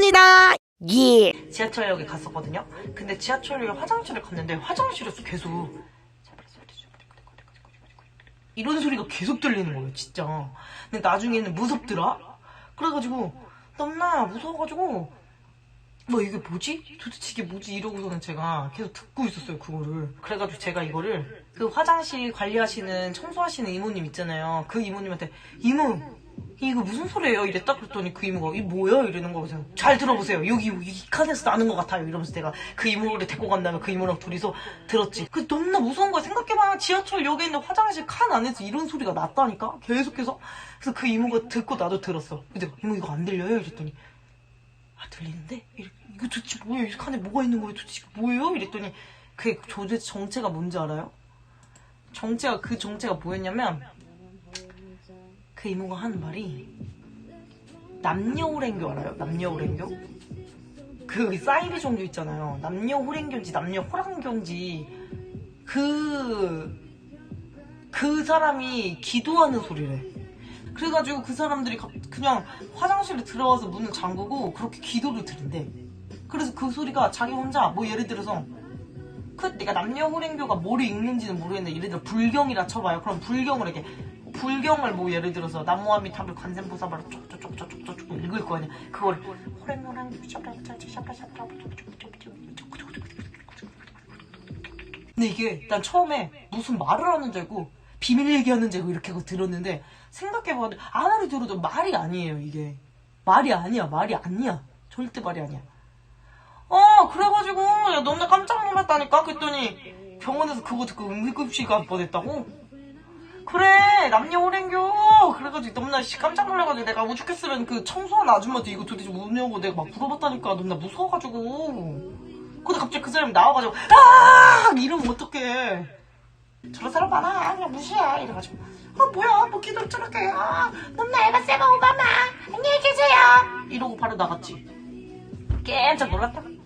합니다. 예. 지하철역에 갔었거든요. 근데 지하철역에 화장실을 갔는데 화장실에서 계속 이런 소리가 계속 들리는 거예요, 진짜. 근데 나중에는 무섭더라? 그래가지고 너무나 무서워가지고 이게 뭐지? 도대체 이게 뭐지? 이러고서는 제가 계속 듣고 있었어요, 그거를. 그래가지고 제가 이거를 그 화장실 관리하시는 청소하시는 이모님 있잖아요. 그 이모님한테 이모 이거 무슨 소리예요? 이랬다 그랬더니 그 이모가 이 뭐야? 이러는 거예요. 잘 들어보세요. 여기 이 칸에서 나는 것 같아요. 이러면서 내가 그 이모를 데리고 간 다음에 그 이모랑 둘이서 들었지. 그 너무나 무서운 거야. 생각해봐. 지하철역에 있는 화장실 칸 안에서 이런 소리가 났다니까? 계속해서. 그래서 그 이모가 듣고 나도 들었어. 근데 이모 이거 안 들려요? 이랬더니 들리는데? 이거 도대체 뭐예요? 이 칸에 뭐가 있는 거예요? 도대체 뭐예요? 이랬더니 그 도대체 정체가 뭔지 알아요? 그 정체가 뭐였냐면 그 이모가 하는 말이 남녀호랭교 알아요? 남녀호랭교? 그 사이비 종교 있잖아요. 남녀호랭교인지 남녀호랑교인지 그 사람이 기도하는 소리래. 그래가지고 그 사람들이 그냥 화장실에 들어와서 문을 잠그고 그렇게 기도를 드린대. 그래서 그 소리가 자기 혼자 예를 들어서 내가 남녀호랭교가 뭐를 읽는지는 모르겠는데 예를 들어 불경이라 쳐봐요. 그럼 불경을 예를 들어서 나무아미타불 관세음보살을 쪽쪽쪽쪽쪽쪽 읽을 거 아니야. 그거를 호랭호랭 근데 이게 난 처음에 무슨 말을 하는 줄 알고 비밀 얘기하는 줄 알고 이렇게 들었는데 생각해봐도 아무리 들어도 말이 아니에요. 이게 말이 아니야. 절대 말이 아니야. 그래가지고 야 너무 깜짝 놀랐다니까. 그랬더니 병원에서 그거 듣고 응급실 갈 뻔했다고. 그래 남녀호랭교. 그래가지고 너무나 깜짝 놀라가지고 내가 오죽했으면 그 청소하는 아줌마한테 이거 도대체 뭐냐고 내가 막 물어봤다니까. 너무나 무서워가지고. 근데 갑자기 그 사람이 나와가지고 이러면 어떡해. 저런 사람 많아. 그냥 무시해. 이래가지고 뭐야 뭐 기도를 저렇게 너무나 에바세바 오바마 안녕히 계세요 이러고 바로 나갔지. 깜짝 놀랐다.